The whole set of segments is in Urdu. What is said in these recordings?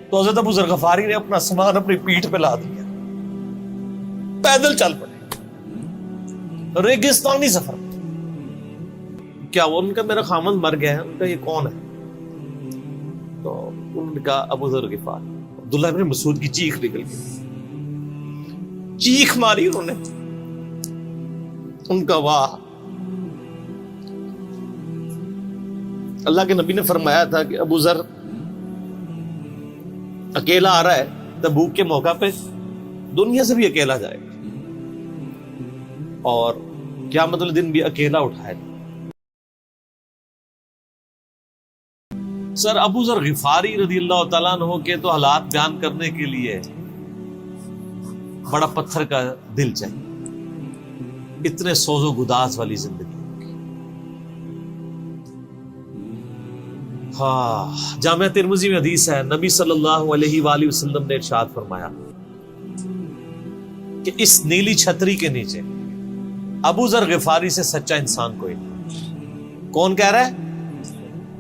تو حضرت ابو ذر غفاری نے اپنا سامان اپنی پیٹھ پہ لا دیا، پیدل چل پڑے ریگستانی سفر۔ کیا وہ ان کا میرا خامند مر گیا ہے؟ ان کا یہ کون ہے؟ تو انہوں نے کہا ابو ذر غفاری۔ عبداللہ ابن مسعود کی چیخ نکل گئی، چیخ ماری انہوں نے، ان کا واہ۔ اللہ کے نبی نے فرمایا تھا کہ ابو ذر اکیلا آ رہا ہے تبوک کے موقع پہ، دنیا سے بھی اکیلا جائے گا اور قیامت والے دن بھی اکیلا اٹھائے گا۔ سر ابو ذر غفاری رضی اللہ تعالیٰ عنہ کے تو حالات بیان کرنے کے لیے بڑا پتھر کا دل چاہیے، اتنے سوز و گداز والی زندگی۔ ہاں، جامعہ ترمذی میں حدیث ہے، نبی صلی اللہ علیہ وآلہ وسلم نے ارشاد فرمایا کہ اس نیلی چھتری کے نیچے ابو ذر غفاری سے سچا انسان کوئی نہیں۔ کون کہہ رہا ہے؟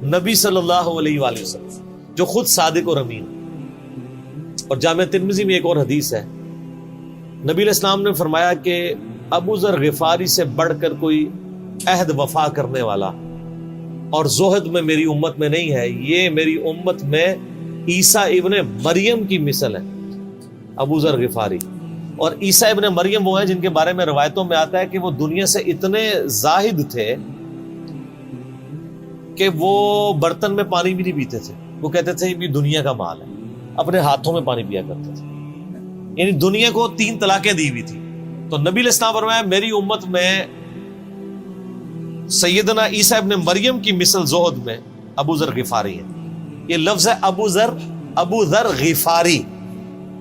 نبی صلی اللہ علیہ وآلہ وسلم، جو خود صادق اور امین۔ اور جامعہ ترمذی میں ایک اور حدیث ہے، نبی علیہ السلام نے فرمایا کہ ابو ذر غفاری سے بڑھ کر کوئی عہد وفا کرنے والا اور زہد میں میری امت میں نہیں ہے۔ یہ میری امت میں عیسیٰ ابن مریم کی مثل ہے، ابو ذر غفاری۔ اور عیسیٰ ابن مریم وہ ہیں جن کے بارے میں روایتوں میں آتا ہے کہ وہ دنیا سے اتنے زاہد تھے کہ وہ برتن میں پانی بھی نہیں پیتے تھے، وہ کہتے تھے یہ بھی دنیا کا مال ہے، اپنے ہاتھوں میں پانی پیا کرتے تھے، یعنی دنیا کو 3 طلاقیں دی ہوئی تھی۔ تو نبی علیہ السلام فرمایا میری امت میں سیدنا عیسیٰ ابن مریم کی مثل زہد میں ابو ذر غفاری ہے۔ یہ لفظ ہے ابو ذر غفاری،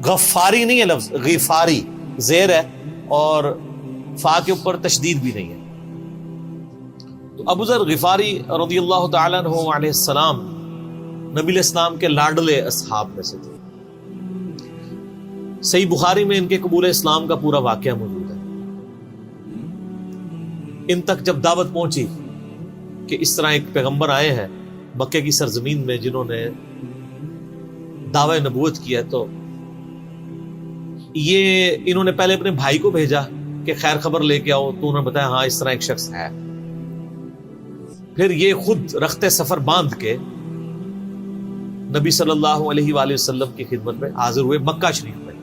غفاری نہیں ہے لفظ، غفاری زیر ہے اور فا کے اوپر تشدید بھی نہیں ہے۔ تو ابو ذر غفاری رضی اللہ تعالیٰ عنہ علیہ السلام نبی علیہ السلام کے لاڈلے اصحاب میں سے تھے۔ صحیح بخاری میں ان کے قبول اسلام کا پورا واقعہ موجود ہے۔ ان تک جب دعوت پہنچی کہ اس طرح ایک پیغمبر آئے ہیں مکے کی سرزمین میں جنہوں نے دعوی نبوت کیا، تو یہ انہوں نے پہلے اپنے بھائی کو بھیجا کہ خیر خبر لے کے آؤ، تو انہوں نے بتایا ہاں اس طرح ایک شخص ہے۔ پھر یہ خود رخت سفر باندھ کے نبی صلی اللہ علیہ وآلہ وسلم کی خدمت میں حاضر ہوئے مکہ شریف میں۔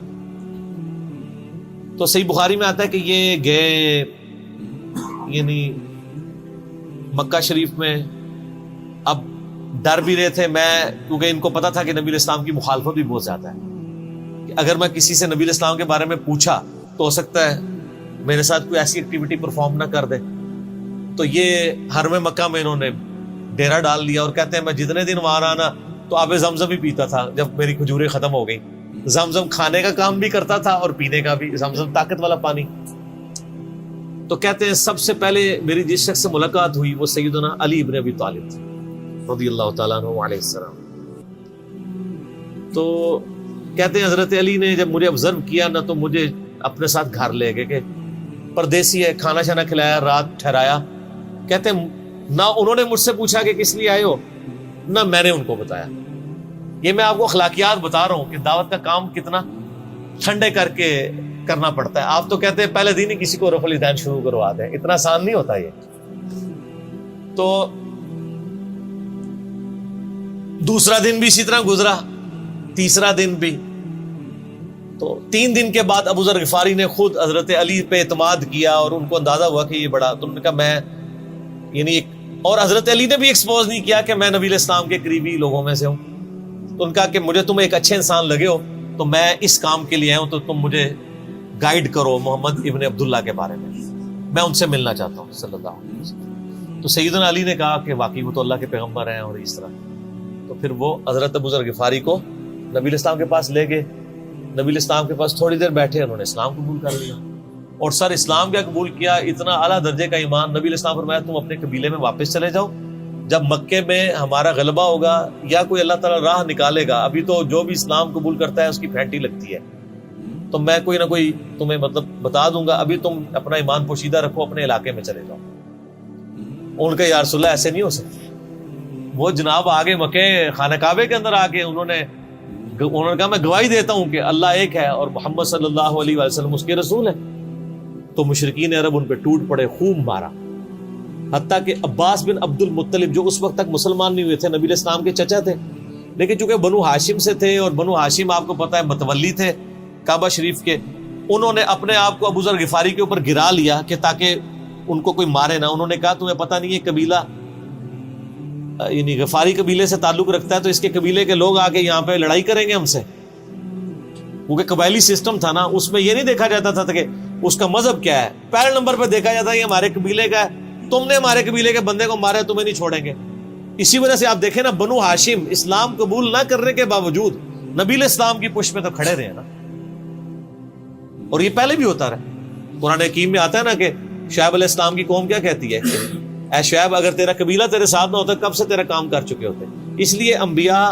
تو صحیح بخاری میں آتا ہے کہ یہ گئے، یعنی مکہ شریف میں اب ڈر بھی رہے تھے، میں کیونکہ ان کو پتا تھا کہ نبی علیہ السلام کی مخالفت بھی بہت زیادہ ہے، کہ اگر میں کسی سے نبی علیہ السلام کے بارے میں پوچھا تو ہو سکتا ہے میرے ساتھ کوئی ایسی ایکٹیویٹی پرفارم نہ کر دے۔ تو یہ حرم مکہ میں انہوں نے ڈیرا ڈال لیا، اور کہتے ہیں میں جتنے دن وہاں رہا نا تو آب زمزم ہی پیتا تھا جب میری کھجوریں ختم ہو گئی۔ زمزم کھانے کا کام بھی کرتا تھا اور پینے کا بھی، زمزم طاقت والا پانی۔ تو کہتے ہیں سب سے پہلے میری جس شخص سے ملاقات ہوئی وہ سیدنا علی ابن ابی طالب تھے رضی اللہ تعالیٰ عنہ علیہ السلام۔ تو کہتے ہیں حضرت علی نے جب مجھے آبزرو کیا نا تو مجھے اپنے ساتھ گھر لے گئے، کہ پردیسی ہے، کھانا شانا کھلایا، رات ٹھہرایا۔ کہتے ہیں نہ انہوں نے مجھ سے پوچھا کہ کس لیے آئے ہو، نہ میں نے ان کو بتایا۔ یہ میں آپ کو اخلاقیات بتا رہا ہوں کہ دعوت کا کام کتنا ٹھنڈے کر کے کرنا پڑتا ہے۔ آپ تو کہتے ہیں پہلے دن ہی کسی کو رفع الیدین شروع کروا دیں، اتنا آسان نہیں ہوتا یہ۔ تو دوسرا دن بھی اسی طرح گزرا، تیسرا دن بھی۔ تو 3 دن کے بعد ابو ذر غفاری نے خود حضرت علی پہ اعتماد کیا، اور ان کو اندازہ ہوا کہ یہ بڑا، تو انہوں نے کہا میں یعنی ایک، اور حضرت علی نے بھی ایکسپوز نہیں کیا کہ میں نبی علیہ السلام کے قریبی لوگوں میں سے ہوں۔ تو ان کا کہ مجھے تم ایک اچھے انسان لگے ہو تو میں اس کام کے لیے آیا ہوں، تو تم مجھے گائیڈ کرو محمد ابن عبداللہ کے بارے میں ان سے ملنا چاہتا ہوں صلی اللہ علیہ وسلم۔ تو سیدنا علی نے کہا کہ واقعی وہ تو اللہ کے پیغمبر ہیں، اور اس طرح۔ تو پھر وہ حضرت ابو ذر غفاری کو نبی علیہ السلام کے پاس لے گئے۔ نبی علیہ السلام کے پاس تھوڑی دیر بیٹھے، انہوں نے اسلام قبول کر لیا، اور سر اسلام کیا قبول کیا، اتنا اعلیٰ درجے کا ایمان۔ نبی علیہ السلام فرمایا تم اپنے قبیلے میں واپس چلے جاؤ، جب مکے میں ہمارا غلبہ ہوگا یا کوئی اللہ تعالیٰ راہ نکالے گا، ابھی تو جو بھی اسلام قبول کرتا ہے اس کی پھینٹی لگتی ہے، تو میں کوئی نہ کوئی تمہیں مطلب بتا دوں گا، ابھی تم اپنا ایمان پوشیدہ رکھو، اپنے علاقے میں چلے جاؤ۔ ان کا یا رسول اللہ ایسے نہیں ہو سکتا۔ وہ جناب آگے مکے خانہ کعبے کے اندر آ کے انہوں نے انہوں نے کہا میں گواہی دیتا ہوں کہ اللہ ایک ہے اور محمد صلی اللہ علیہ وسلم اس کے رسول ہیں. تو مشرکین عرب ان پہ ٹوٹ پڑے, خوب مارا, حتیٰ کہ عباس بن عبد المطلب جو اس وقت تک مسلمان نہیں ہوئے تھے, نبی علیہ السلام کے چچا تھے, لیکن چونکہ بنو ہاشم سے تھے اور بنو ہاشم آپ کو پتہ ہے متولی تھے کعبہ شریف کے, انہوں نے اپنے آپ کو ابو ذر غفاری کے اوپر گرا لیا کہ تاکہ ان کو کوئی مارے نہ. انہوں نے کہا تمہیں پتہ نہیں ہے قبیلہ یعنی غفاری قبیلے سے تعلق رکھتا ہے تو اس کے قبیلے کے لوگ آ کے یہاں پہ لڑائی کریں گے ہم سے, کیونکہ قبائلی سسٹم تھا نا, اس میں یہ نہیں دیکھا جاتا تھا کہ اس کا مذہب کیا ہے, پہلے نمبر پہ دیکھا جاتا ہے یہ ہمارے قبیلے کا ہے, تم نے ہمارے قبیلے کے بندے کو مارا ہے تمہیں نہیں چھوڑیں گے. اسی وجہ سے آپ دیکھیں نا بنو ہاشم اسلام قبول نہ کرنے کے باوجود نبی علیہ السلام کی پشت میں تو کھڑے رہے نا, اور یہ پہلے بھی ہوتا رہا. قرآن حکیم میں آتا ہے نا کہ شعیب علیہ السلام کی قوم کیا کہتی ہے, اے شعیب اگر تیرا قبیلہ تیرے ساتھ نہ ہوتا کب سے تیرا کام کر چکے ہوتے. اس لیے انبیاء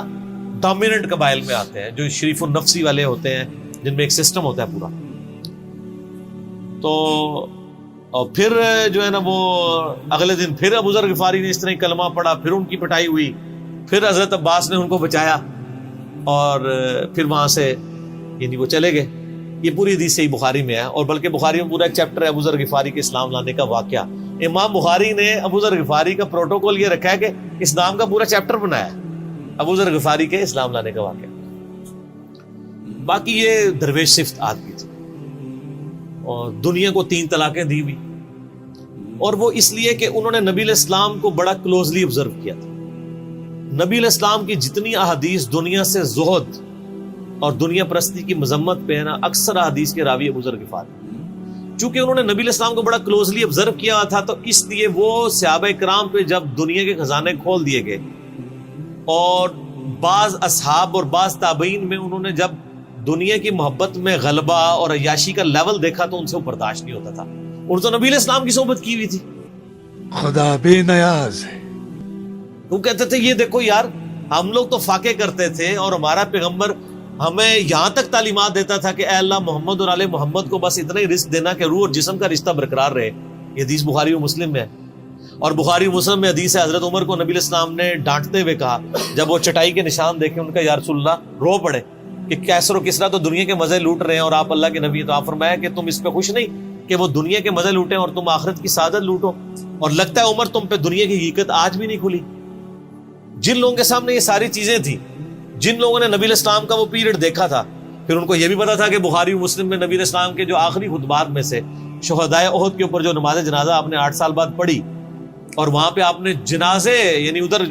ڈومیننٹ قبائل میں آتے ہیں جو شریف النفسی والے ہوتے ہیں, جن میں ایک سسٹم ہوتا ہے پورا. تو اور پھر جو ہے نا وہ اگلے دن پھر ابو ذر غفاری نے اس طرح کلمہ پڑھا, پھر ان کی پٹائی ہوئی, پھر حضرت عباس نے ان کو بچایا اور پھر وہاں سے یعنی وہ چلے گئے. یہ پوری حدیث صحیح بخاری میں ہے, اور بلکہ بخاری میں پورا ایک چیپٹر ہے ابو ذر غفاری کے اسلام لانے کا واقعہ. امام بخاری نے ابو ذر غفاری کا پروٹوکول یہ رکھا ہے کہ اسلام کا پورا چیپٹر بنایا ہے ابو ذر غفاری کے اسلام لانے کا واقعہ. باقی یہ درویش صفت آدمی تھی اور دنیا کو 3 طلاقیں دی ہوئی, اور وہ اس لیے کہ انہوں نے نبی علیہ السلام کو بڑا کلوزلی آبزرو کیا تھا. نبی علیہ السلام کی جتنی احادیث دنیا سے زہد اور دنیا پرستی کی مذمت پہ ہے نا, اکثر احادیث کے راوی ابو ذر غفاری. چونکہ انہوں نے نبی علیہ السلام کو بڑا کلوزلی آبزرو کیا تھا تو اس لیے وہ صحابہ کرام پہ جب دنیا کے خزانے کھول دیے گئے, اور بعض اصحاب اور بعض تابعین میں انہوں نے جب دنیا کی محبت میں غلبہ اور عیاشی کا لیول دیکھا تو ان سے وہ برداشت نہیں ہوتا تھا. انہوں تو نبی علیہ السلام کی صحبت کی ہوئی تھی, خدا بے نیاز ہے. وہ کہتے تھے یہ دیکھو یار ہم لوگ تو فاقے کرتے تھے اور ہمارا پیغمبر ہمیں یہاں تک تعلیمات دیتا تھا کہ اے اللہ محمد اور آل محمد کو بس اتنا ہی رزق دینا کہ روح اور جسم کا رشتہ برقرار رہے. یہ حدیث بخاری و مسلم میں ہے, اور بخاری و مسلم میں حدیث ہے حضرت عمر کو نبی علیہ السلام نے ڈانٹتے ہوئے کہا جب وہ چٹائی کے نشان دیکھے, ان کا یا رسول اللہ رو پڑے کہ کیسر و کسرا تو دنیا کے مزے لوٹ رہے ہیں اور آپ اللہ کے نبی, تو آپ فرمایا کہ تم اس پہ خوش نہیں کہ وہ دنیا کے مزے لوٹیں اور تم آخرت کی سعادت لوٹو. اور لگتا ہے عمر تم پہ دنیا کی حقیقت آج بھی نہیں کھلی. جن لوگوں کے سامنے یہ ساری چیزیں تھیں, جن لوگوں نے نبی علیہ السلام کا وہ پیریڈ دیکھا تھا, پھر ان کو یہ بھی پتا تھا کہ بخاری و مسلم میں نبی علیہ السلام کے جو آخری خطبات میں سے شہدائے احد کے اوپر جو نماز جنازہ آپ نے 8 سال بعد پڑھی, اور وہاں پہ آپ نے جنازے یعنی ادھر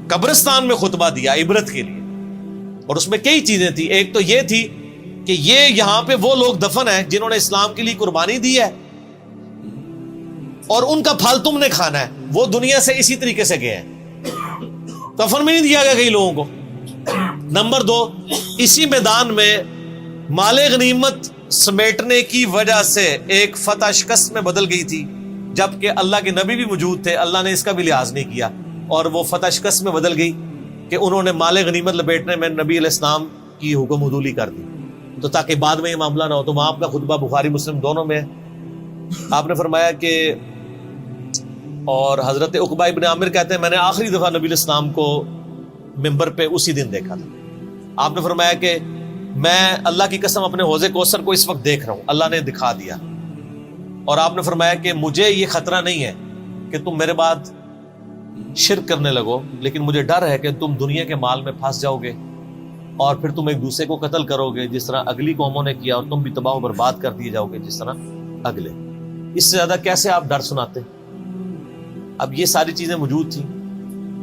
قبرستان میں خطبہ دیا عبرت کے لیے, اور اس میں کئی چیزیں تھیں. ایک تو یہ تھی کہ یہ یہاں پہ وہ لوگ دفن ہیں جنہوں نے اسلام کے لیے قربانی دی ہے اور ان کا پھل تم نے کھانا ہے, وہ دنیا سے اسی طریقے سے گئے ہیں, کفن میں نہیں دیا گیا کئی لوگوں کو. نمبر 2, اسی میدان میں مال غنیمت سمیٹنے کی وجہ سے ایک فتح شکست میں بدل گئی تھی, جبکہ اللہ کے نبی بھی موجود تھے, اللہ نے اس کا بھی لحاظ نہیں کیا, اور وہ فتح شکست میں بدل گئی کہ انہوں نے مال غنیمت لپیٹنے میں نبی علیہ السلام کی حکم عدولی کر دی, تو تاکہ بعد میں یہ معاملہ نہ ہو. تو وہاں آپ کا خطبہ بخاری مسلم دونوں میں ہے. آپ نے فرمایا کہ اور حضرت عقبہ ابن عامر کہتے ہیں میں نے آخری دفعہ نبی علیہ السلام کو ممبر پہ اسی دن دیکھا تھا. آپ نے فرمایا کہ میں اللہ کی قسم اپنے حوض کوثر کو اس وقت دیکھ رہا ہوں, اللہ نے دکھا دیا. اور آپ نے فرمایا کہ مجھے یہ خطرہ نہیں ہے کہ تم میرے بعد شرک کرنے لگو, لیکن مجھے ڈر ہے کہ تم دنیا کے مال میں پھنس جاؤ گے اور پھر تم ایک دوسرے کو قتل کرو گے جس طرح اگلی قوموں نے کیا, اور تم بھی تباہ و برباد کر دیے جاؤ گے جس طرح اگلے. اس سے زیادہ کیسے آپ ڈر سناتے؟ اب یہ ساری چیزیں موجود تھیں.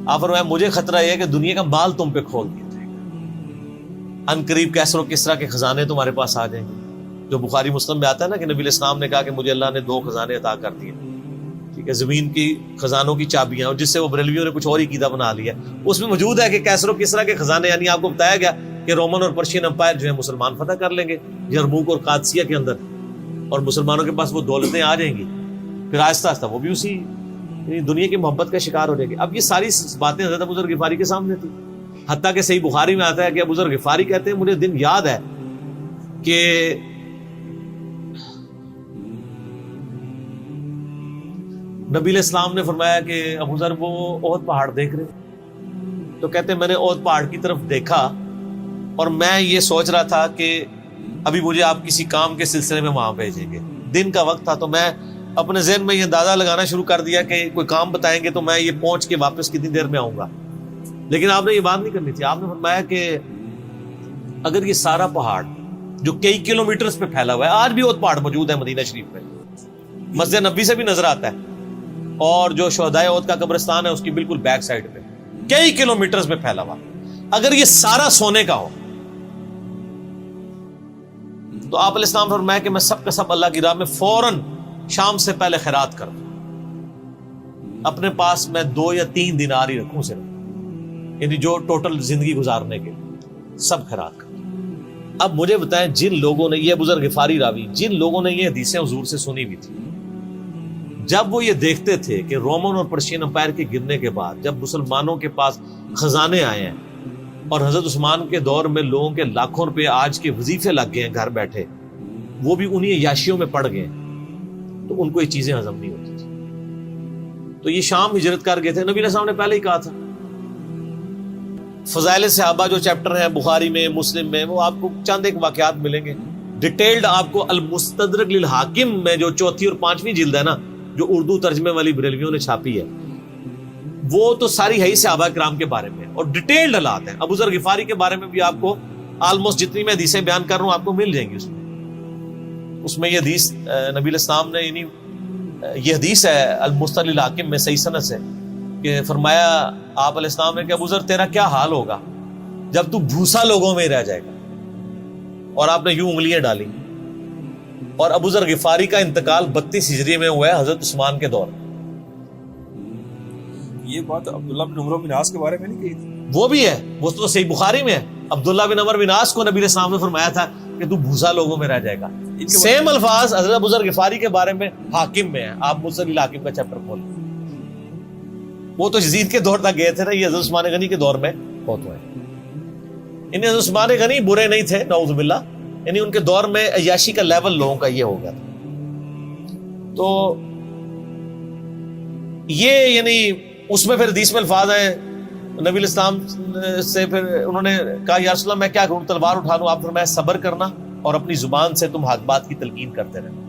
آپ فرمایا مجھے خطرہ یہ ہے کہ دنیا کا مال تم پہ کھول دیا جائے گا, ان قریب کیسر و کسرا کے خزانے تمہارے پاس آ جائیں گے, جو بخاری مسلم میں آتا ہے نا کہ نبی علیہ السلام نے کہا کہ مجھے اللہ نے 2 خزانے عطا کر دیے, ٹھیک ہے, زمین کی خزانوں کی چابیاں, اور جس سے وہ بریلویوں نے کچھ اور ہی قیدا بنا لیا. اس میں موجود ہے کہ کیسر و کسرا کے خزانے, یعنی آپ کو بتایا گیا کہ رومن اور پرشین امپائر جو ہے مسلمان فتح کر لیں گے یرموک اور قادسیہ کے اندر, اور مسلمانوں کے پاس وہ دولتیں آ جائیں گی, پھر آہستہ آہستہ وہ بھی اسی دنیا کی محبت کا شکار ہو جائے گی. اب یہ ساری باتیں حضرت ابو ذر غفاری کے سامنے تھی, حتیٰ کہ صحیح بخاری میں آتا ہے کہ ابو ذر غفاری کہتے ہیں مجھے دن یاد ہے کہ نبی علیہ السلام نے فرمایا کہ ابو ذر وہ احد پہاڑ دیکھ رہے, تو کہتے ہیں میں نے احد پہاڑ کی طرف دیکھا اور میں یہ سوچ رہا تھا کہ ابھی مجھے آپ کسی کام کے سلسلے میں وہاں بھیجیں گے، دن کا وقت تھا، تو میں اپنے ذہن میں یہ اندازہ لگانا شروع کر دیا کہ کوئی کام بتائیں گے تو میں یہ پہنچ کے واپس کتنی دیر میں آؤں گا. لیکن آپ نے یہ بات نہیں کرنی تھی. آپ نے فرمایا کہ اگر یہ سارا پہاڑ جو کئی کلومیٹرز پہ پھیلا ہوا ہے، آج بھی وہ پہاڑ موجود ہے مدینہ شریف میں، مسجد نبوی سے بھی نظر آتا ہے، اور جو شہدائے احد کا قبرستان ہے اس کی بالکل بیک سائڈ پہ کئی کلومیٹرز میں پھیلا ہوا، اگر یہ سارا سونے کا ہو تو آپ علیہ السلام فرمایا کہ میں سب کا سب اللہ کی راہ میں فوراً شام سے پہلے خیرات کر دوں. اپنے پاس میں 2 یا 3 دینار ہی رکھوں صرف، یعنی جو ٹوٹل زندگی گزارنے کے سب خیرات کر دوں. اب مجھے بتائیں، جن لوگوں نے، یہ بزرگ غفاری راوی، جن لوگوں نے یہ حدیثیں حضور سے سنی ہوئی تھی، جب وہ یہ دیکھتے تھے کہ رومن اور پرشین امپائر کے گرنے کے بعد جب مسلمانوں کے پاس خزانے آئے ہیں اور حضرت عثمان کے دور میں لوگوں کے لاکھوں روپے آج کے وظیفے لگ گئے ہیں گھر بیٹھے، وہ بھی انہی عیاشیوں میں پڑ گئے، تو ان کو یہ چیزیں ہضم نہیں ہوتی تھی. تو یہ شام ہجرت کر گئے تھے. نبی علیہ السلام نے پہلے ہی کہا تھا. فضائل صحابہ جو چیپٹر ہیں بخاری میں، مسلم میں، وہ آپ کو چند ایک واقعات ملیں گے ڈیٹیلڈ. آپ کو المستدرک للحاکم میں جو 4 اور 5ویں جلد ہے نا، جو اردو ترجمے والی بریلویوں نے چھاپی ہے، وہ تو ساری ہے ہی صحابہ کرام کے بارے میں اور ڈیٹیلڈ حالات ہیں. ابو ذر غفاری کے بارے میں بھی آپ کو آلموسٹ جتنی میں حدیثیں بیان کر رہا ہوں آپ کو مل جائیں گی. اس میں یہ حدیث نبی علیہ السلام نے، یعنی یہ حدیث ہے المستدرک للحاکم میں صحیح سند سے، کہ فرمایا آپ علیہ السلام نے کہ ابو ذر تیرا کیا حال ہوگا جب تو بھوسا لوگوں میں ہی رہ جائے گا. اور آپ نے یوں انگلیاں ڈالی. اور ابو ذر غفاری کا انتقال 32 ہجری میں ہوا ہے حضرت عثمان کے دور میں. یہ بات عبداللہ بن عمر بن عاص کے بارے میں نہیں کہی تھی؟ وہ بھی ہے، وہ تو صحیح بخاری میں ہے. عبداللہ بن عمر بن عاص کو نبی علیہ السلام نے فرمایا تھا کہ تو بھوسا لوگوں میں رہ جائے گا. سیم الفاظ حضرت ابو ذر غفاری کے بارے میں حاکم میں ہے. آپ مستدرک حاکم کا چیپٹر کھولیں. وہ تو یزید کے دور تک گئے تھے نا، یہ حضرت عثمان غنی کے دور میں بہت ہوئے. انہیں حضرت عثمان غنی برے نہیں تھے نعوذ باللہ، یعنی ان کے دور میں عیاشی کا لیول لوگوں کا یہ ہو گیا تھا. تو یہ یعنی اس میں پھر حدیث میں الفاظ ہیں نبی علیہ السلام سے، پھر انہوں نے کہا یا رسول اللہ میں کیا کروں، تلوار اٹھا لوں؟ آپ فرمایا صبر کرنا اور اپنی زبان سے تم حق بات کی تلقین کرتے رہنا،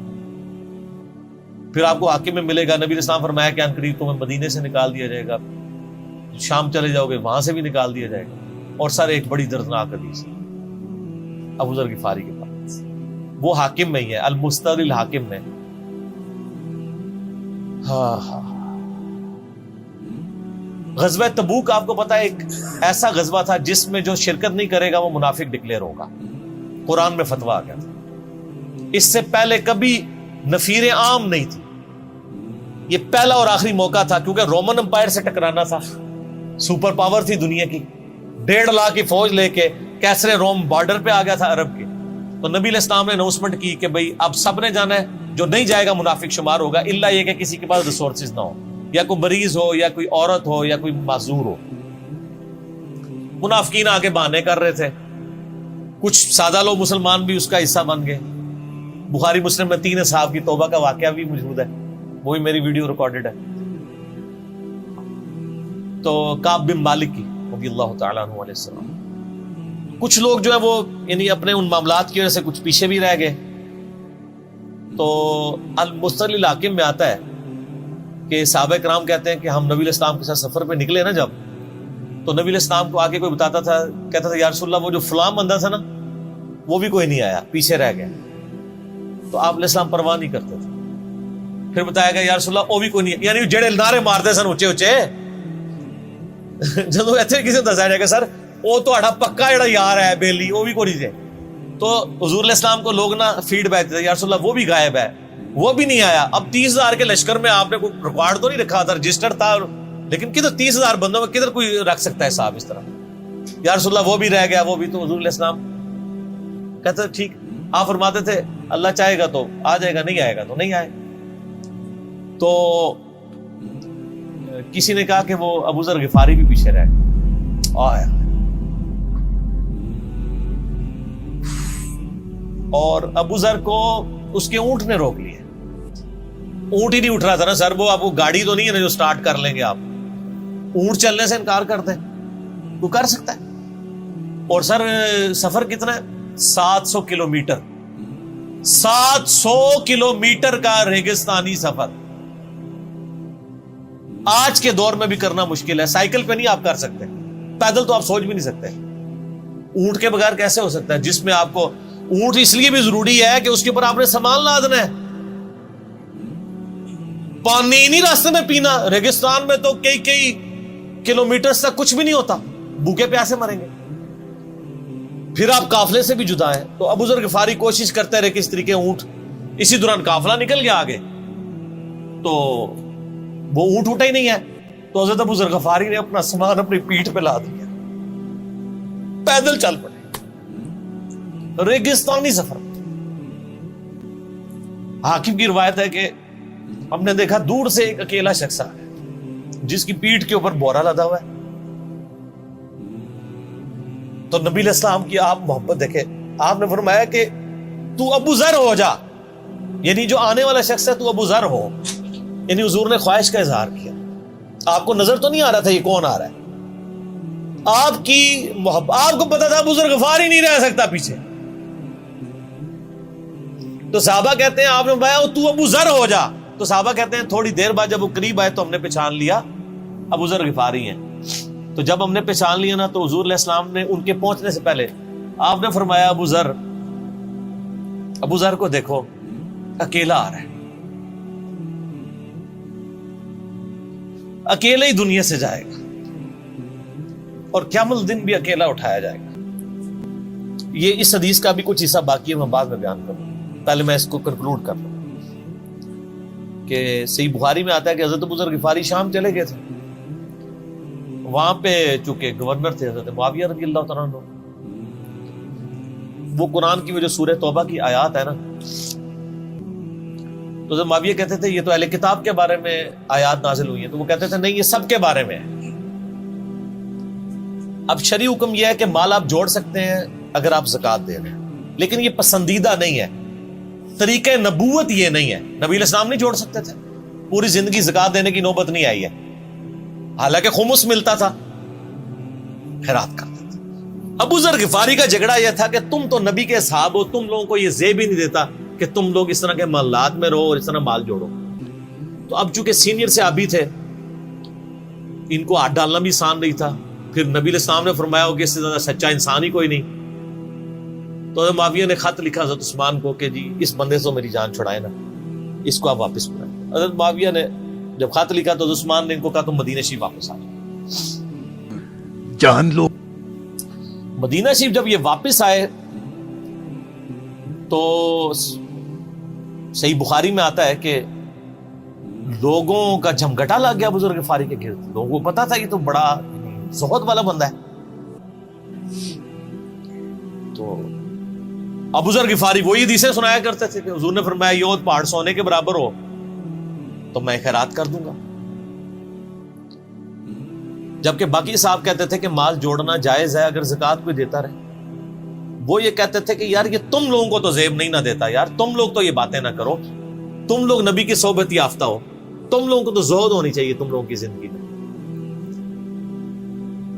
پھر آپ کو حاکم میں ملے گا. نبی علیہ السلام فرمایا کہ ان قریب تمہیں مدینے سے نکال دیا جائے گا، شام چلے جاؤ گے وہاں سے بھی نکال دیا جائے گا. اور سر ایک بڑی دردناک حدیث ابو ذر غفاری کے پاس، وہ حاکم میں ہی ہے، المستدرک الحاکم میں. غزوہ تبوک آپ کو پتا ہے ایک ایسا غزوہ تھا جس میں جو شرکت نہیں کرے گا وہ منافق ڈکلیئر ہوگا. قرآن میں فتویٰ آ گیا تھا. اس سے پہلے کبھی نفیر عام نہیں تھی. یہ پہلا اور آخری موقع تھا، کیونکہ رومن امپائر سے ٹکرانا تھا، سپر پاور تھی دنیا کی، 1.5 لاکھ کی فوج لے کے کیسرے روم بارڈر پہ آ گیا تھا عرب کے. تو نبی علیہ السلام نے اناؤنسمنٹ کی کہ بھئی اب سب نے جانا ہے، جو نہیں جائے گا منافق شمار ہوگا، الا یہ کہ کسی کے پاس ریسورسز نہ ہو، یا کوئی مریض ہو، یا کوئی عورت ہو، یا کوئی معذور ہو. منافقین آگے بہانے کر رہے تھے. کچھ سادہ لوگ مسلمان بھی اس کا حصہ بن گئے. بخاری مسلم میں 3 اصحاب کی توبہ کا واقعہ بھی موجود ہے، وہ بھی میری ویڈیو ریکارڈڈ ہے. تو کعب بن مالک کی رضی اللہ تعالیٰ عنہ علیہ السلام، کچھ لوگ جو ہے وہ یعنی اپنے ان معاملات کی وجہ سے کچھ پیچھے بھی رہ گئے. تو المستدرک الحاکم میں آتا ہے کہ صحابہ کرام کہتے ہیں کہ ہم نبی علیہ السلام کے ساتھ سفر پہ نکلے نا جب، تو نبی علیہ السلام کو آگے کوئی بتاتا تھا، کہتا تھا یا رسول اللہ وہ جو فلاں بندہ تھا نا وہ بھی کوئی نہیں آیا، پیچھے رہ گیا. تو آپ علیہ السلام پرواہ نہیں کرتے تھے. پھر بتایا گیا یا رسول اللہ وہ بھی کوئی نہیں، یعنی جڑے نعرے مارتے سن اچے اچے جدو ایتھے کسی کو دسایا جائے گا سر وہ تو پکا جڑا یار ہے بیلی وہ بھی کوئی نہیں تھے. تو حضور علیہ السلام کو لوگ نا فیڈ بیک دیتے یا رسول اللہ وہ بھی غائب ہے، وہ بھی نہیں آیا. اب 30,000 کے لشکر میں آپ نے کوئی ریکارڈ تو نہیں رکھا تھا، رجسٹر تھا، لیکن کدھر 30,000 بندوں میں کدھر کوئی رکھ سکتا ہے صاحب اس طرح. یا رسول اللہ وہ بھی رہ گیا، وہ بھی. تو حضور علیہ السلام کہتے ٹھیک. آپ فرماتے تھے اللہ چاہے گا تو آ جائے گا، نہیں آئے گا تو نہیں آئے. تو کسی نے کہا کہ وہ ابو ذر غفاری بھی پیچھے رہ گئے. آیا اور ابو ذر کو اس کے اونٹ نے روک لیا. اونٹ ہی نہیں اٹھ رہا تھا نا سر، وہ آپ کو گاڑی تو نہیں ہے نا جو سٹارٹ کر لیں گے آپ. اونٹ چلنے سے انکار کرتے، وہ کر سکتا ہے. اور سر سفر کتنا ہے؟ 700 کلومیٹر. 700 کلومیٹر کا ریگستانی سفر آج کے دور میں بھی کرنا مشکل ہے. سائیکل پہ نہیں آپ کر سکتے, پیدل تو آپ سوچ بھی نہیں سکتے. اونٹ کے بغیر کیسے ہو سکتا ہے, جس میں آپ کو اونٹ اس لیے بھی ضروری ہے کہ اس کے اوپر آپ نے سامان لادنا ہے. پانی نہیں راستے میں پینا. ریگستان میں تو کئی کلومیٹر تک کچھ بھی نہیں ہوتا, بھوکے پیاسے مریں گے. پھر آپ قافلے سے بھی جدا ہیں. تو ابو ذر غفاری کوشش کرتے رہے کس طریقے اونٹ. اسی دوران قافلہ نکل گیا آگے, تو وہ اونٹ اٹھا ہی نہیں ہے. تو حضرت ابو ذر غفاری نے اپنا سامان اپنی پیٹھ پہ لا دیا, پیدل چل پڑے. ریگستانی سفر. حاکم کی روایت ہے کہ ہم نے دیکھا دور سے ایک اکیلا شخص آ ہے جس کی پیٹھ کے اوپر بورا لدا ہوا ہے. تو نبی علیہ السلام کی آپ محبت دیکھیں, آپ نے فرمایا کہ تو ابو ذر ہو جا, یعنی جو آنے والا شخص ہے تو ابو ذر ہو. یعنی حضور نے خواہش کا اظہار کیا. آپ کو نظر تو نہیں آ رہا تھا یہ کون آ رہا ہے, آپ کی محبت, آپ کو پتا تھا ابو ذر غفاری نہیں رہ سکتا پیچھے. تو صحابہ کہتے ہیں آپ نے فرمایا تو ابو ذر ہو جا. تو صحابہ کہتے ہیں تھوڑی دیر بعد جب وہ قریب آئے تو ہم نے پہچان لیا ابو ذر غفاری ہیں. تو جب ہم نے پہچان لیا نا, تو حضور علیہ السلام نے ان کے پہنچنے سے پہلے آپ نے فرمایا ابو ذر کو دیکھو اکیلا آ رہا ہے, اکیلے ہی دنیا سے جائے گا, اور قیامت دن بھی اکیلا اٹھایا جائے گا. یہ اس حدیث کا بھی کچھ حصہ باقی ہے, میں بعد میں بیان کروں. پہلے میں اس کو کنکلوڈ کر لوں کہ صحیح بخاری میں آتا ہے کہ حضرت ابو ذر غفاری شام چلے گئے تھے. وہاں پہ چونکہ گورنر تھے حضرت معاویہ رضی اللہ تعالیٰ عنہ. وہ قرآن کی وہ جو سورہ توبہ کی آیات ہے نا, تو حضرت معاویہ کہتے تھے یہ تو اہل کتاب کے بارے میں آیات نازل ہوئی ہیں. تو وہ کہتے تھے نہیں, یہ سب کے بارے میں ہے. اب شرعی حکم یہ ہے کہ مال آپ جوڑ سکتے ہیں اگر آپ زکوٰۃ دے رہے ہیں, لیکن یہ پسندیدہ نہیں ہے. طریقہ نبوت یہ نہیں ہے. نبی علیہ السلام نہیں جوڑ سکتے تھے, پوری زندگی زکوٰۃ دینے کی نوبت نہیں آئی ہے, حالانکہ خمس ملتا تھا, خیرات کرتے تھے. ابو ذر غفاری کا جھگڑا یہ تھا کہ تم تو نبی کے صحابہ ہو, تم لوگوں کو یہ زیب ہی نہیں دیتا کہ تم لوگ اس طرح کے محلات میں رہو اور اس طرح مال جوڑو. تو اب چونکہ سینئر سے ابھی تھے, ان کو ہاتھ ڈالنا بھی آسان نہیں تھا. پھر نبی علیہ السلام نے فرمایا ہو کہ اس سے زیادہ سچا انسان ہی کوئی نہیں. تو حضرت معاویہ نے خط لکھا حضرت عثمان کو کہ جی اس بندے سے میری جان چھڑائے نا, اس کو آپ واپس بلائیں. حضرت معاویہ نے جب خط لکھا تو حضرت عثمان نے ان کو کہا تم مدینہ شریف واپس آ جاؤ. جان لو. مدینہ شریف جب یہ واپس آئے تو صحیح بخاری میں آتا ہے کہ لوگوں کا جھمگٹا لگ گیا ابو ذر غفاری کے گرد. لوگوں کو پتا تھا یہ تو بڑا زہد والا بندہ ہے. تو ابو ذر غفاری وہی حدیثیں سنایا کرتے تھے کہ حضور نے فرمایا یہ پہاڑ سونے کے برابر ہو تو میں خیرات کر دوں گا. جبکہ باقی صاحب کہتے تھے کہ مال جوڑنا جائز ہے اگر زکوٰۃ کوئی دیتا رہے. وہ یہ کہتے تھے کہ یار یہ تم لوگوں کو تو زیب نہیں نہ دیتا, یار تم لوگ تو یہ باتیں نہ کرو, تم لوگ نبی کی صحبت یافتہ ہو, تم لوگوں کو تو زہد ہونی چاہیے تم لوگوں کی زندگی میں.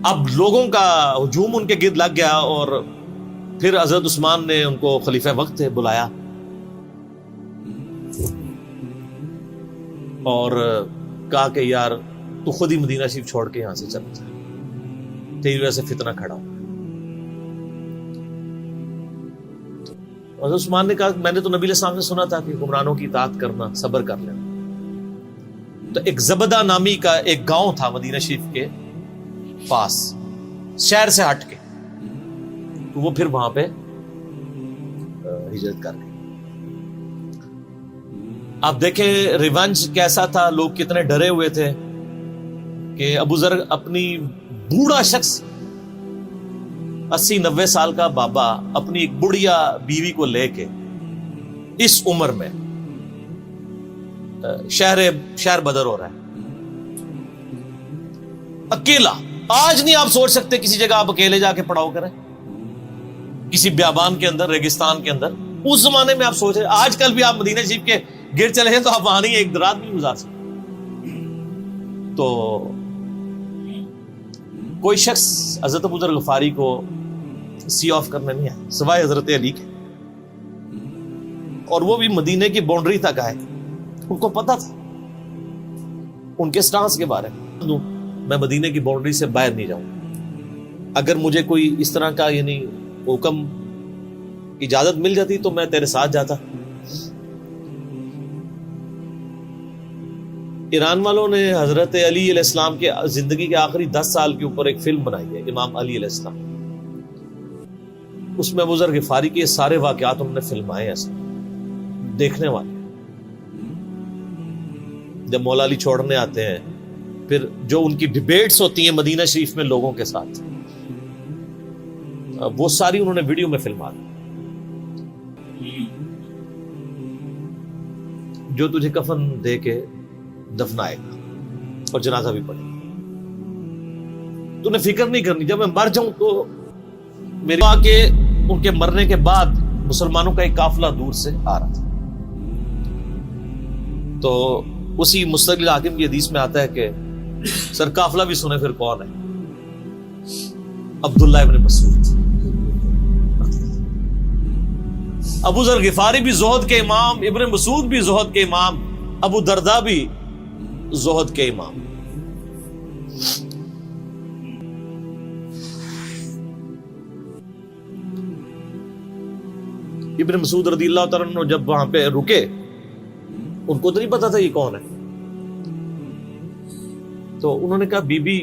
اب لوگوں کا ہجوم ان کے گرد لگ گیا, اور پھر حضرت عثمان نے ان کو خلیفہ وقت بلایا اور کہا کہ یار تو خود ہی مدینہ شریف چھوڑ کے یہاں سے چل جا, تیری وجہ سے فتنہ کھڑا ہو. حضرت عثمان نے کہا میں نے تو نبی علیہ السلام سے سنا تھا کہ حکمرانوں کی اطاعت کرنا, صبر کر لینا. تو ایک زبدہ نامی کا ایک گاؤں تھا مدینہ شریف کے پاس, شہر سے ہٹ کے, تو وہ پھر وہاں پہ ہجرت کر گئے. آپ دیکھیں ریونج کیسا تھا, لوگ کتنے ڈرے ہوئے تھے کہ ابو ذر اپنی بوڑھا شخص 80-90 سال کا بابا اپنی ایک بڑھیا بیوی کو لے کے اس عمر میں شہر بدر ہو رہا ہے اکیلا. آج نہیں آپ سوچ سکتے کسی جگہ آپ اکیلے جا کے پڑاؤ کریں, کسی بیابان کے اندر, ریگستان کے اندر. اس زمانے میں آپ سوچ رہے, آج کل بھی آپ مدینہ شریف کے گرد چلے ہیں تو آپ وہاں نہیں ایک رات بھی گزار سکتے. تو کوئی شخص حضرت ابو ذر غفاری کو سی آف کرنے نہیں آئے سوائے حضرت علی کے, اور وہ بھی مدینے کی باؤنڈری تک آئے. ان کو پتا تھا ان کے سٹانس کے بارے میں, میں مدینے کی باؤنڈری سے باہر نہیں جاؤں, اگر مجھے کوئی اس طرح کا یعنی حکم اجازت مل جاتی تو میں تیرے ساتھ جاتا. ایران والوں نے حضرت علی علیہ السلام کے زندگی کے آخری 10 سال کے اوپر ایک فلم بنائی ہے, امام علی علیہ السلام. اس میں ابو ذر غفاری کے سارے واقعات انہوں نے فلمائے ایسے دیکھنے والے. جب مولا علی چھوڑنے آتے ہیں, پھر جو ان کی ڈیبیٹس ہوتی ہیں مدینہ شریف میں لوگوں کے ساتھ, وہ ساری انہوں نے ویڈیو میں فلما دی. جو تجھے کفن دے کے دفنائے گا اور جنازہ بھی پڑے گا, تو نے فکر نہیں کرنی, جب میں مر جاؤں تو میرے کے ان کے مرنے کے بعد مسلمانوں کا ایک قافلہ دور سے آ رہا تھا. تو اسی مستقل حاکم کی حدیث میں آتا ہے کہ سر قافلہ بھی سنے پھر کون ہے, عبداللہ ابن مسعود. ابو ذر غفاری بھی زہد کے امام, ابن مسعود بھی زہد کے امام, ابو درداء بھی زہد کے امام. ابن مسعود رضی اللہ تعالیٰ عنہ جب وہاں پہ رکے, ان کو تو نہیں پتا تھا یہ کون ہے, تو انہوں نے کہا بی بی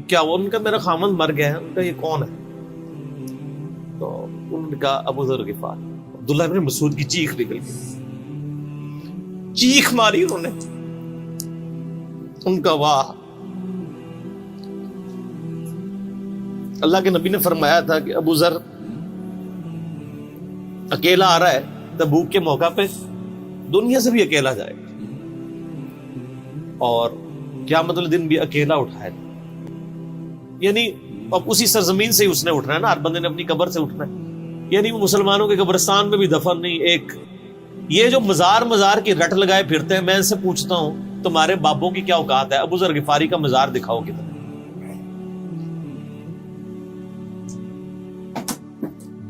کیا وہ, ان کا میرا خامند مر گیا ہے. ان کا یہ کون ہے؟ تو انہوں نے کہا ابو ذر غفاری. عبداللہ ابن مسعود کی چیخ نکل گئی, چیخ ماری انہوں نے. ان کا واہ, اللہ کے نبی نے فرمایا تھا کہ ابو ذر اکیلا آ رہا ہے تبوک کے موقع پہ, دنیا سے بھی اکیلا جائے گا, اور قیامت والے دن بھی اکیلا اٹھائے گا. یعنی اب اسی سرزمین سے ہی اس نے اٹھنا ہے نا, ہر بندے نے اپنی قبر سے اٹھنا ہے. یعنی وہ مسلمانوں کے قبرستان میں بھی دفن نہیں. ایک یہ جو مزار کی رٹ لگائے پھرتے ہیں, میں ان سے پوچھتا ہوں تمہارے بابوں کی کیا اوقات ہے؟ ابو ذر غفاری کا مزار دکھاؤ کدھر.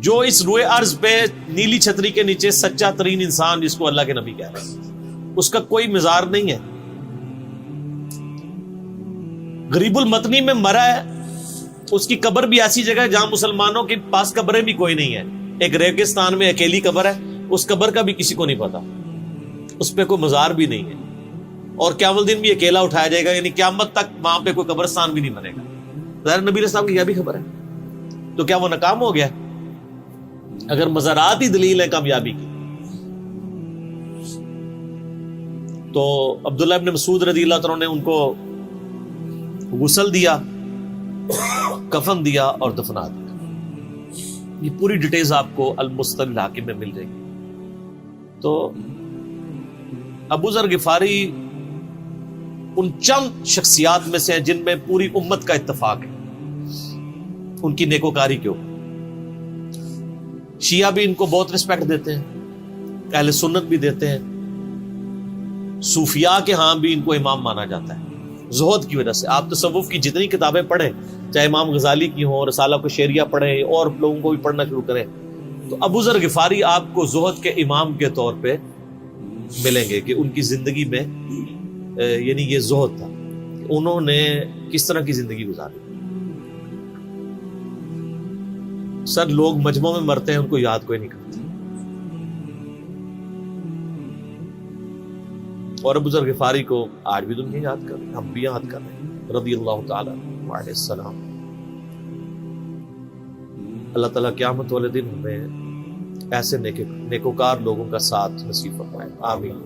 جو اس روئے ارض پہ نیلی چھتری کے نیچے سچا ترین انسان جس کو اللہ کے نبی کہہ رہے ہیں, اس کا کوئی مزار نہیں ہے. غریب المتنی میں مرا ہے, اس کی قبر بھی ایسی جگہ ہے جہاں مسلمانوں کے پاس قبریں بھی کوئی نہیں ہے. ایک ریگستان میں اکیلی قبر ہے, اس قبر کا بھی کسی کو نہیں پتا, اس پہ کوئی مزار بھی نہیں ہے, اور قیامت دن بھی اکیلا اٹھایا جائے گا. یعنی قیامت تک وہاں پہ کوئی قبرستان بھی نہیں بنے گا. ظاہر نبی علیہ السلام کی یہ بھی خبر ہے, تو کیا وہ ناکام ہو گیا اگر مزارات ہی دلیل ہے کامیابی کی؟ تو عبداللہ ابن مسعود رضی اللہ عنہ نے ان کو غسل دیا, کفن دیا اور دفنا دیا. یہ پوری ڈیٹیلز آپ کو المستقل حاکم میں مل جائے گی. تو ابو ذر غفاری ان چند شخصیات میں سے ہیں جن میں پوری امت کا اتفاق ہے ان کی نیکوکاری کے اوپر. شیعہ بھی ان کو بہت رسپیکٹ دیتے ہیں, اہل سنت بھی دیتے ہیں, صوفیاء کے ہاں بھی ان کو امام مانا جاتا ہے زہد کی وجہ سے. آپ تصوف کی جتنی کتابیں پڑھیں, چاہے امام غزالی کی ہوں, رسالہ کو شیریہ پڑھیں, اور لوگوں کو بھی پڑھنا شروع کریں, تو ابو ذر غفاری آپ کو زہد کے امام کے طور پہ ملیں گے کہ ان کی زندگی میں یعنی یہ زہد تھا, انہوں نے کس طرح کی زندگی گزاری. سر لوگ مجمع میں مرتے ہیں, ان کو یاد کوئی نہیں کرتا, اور ابو ذر غفاری کو آج بھی دنیا یاد کر رہے ہیں, ہم بھی یاد کر رہے ہیں رضی اللہ تعالیٰ علیہ السلام. اللہ تعالیٰ قیامت والے دن ہمیں ایسے نیکوکار لوگوں کا ساتھ نصیب فرمائے, آمین.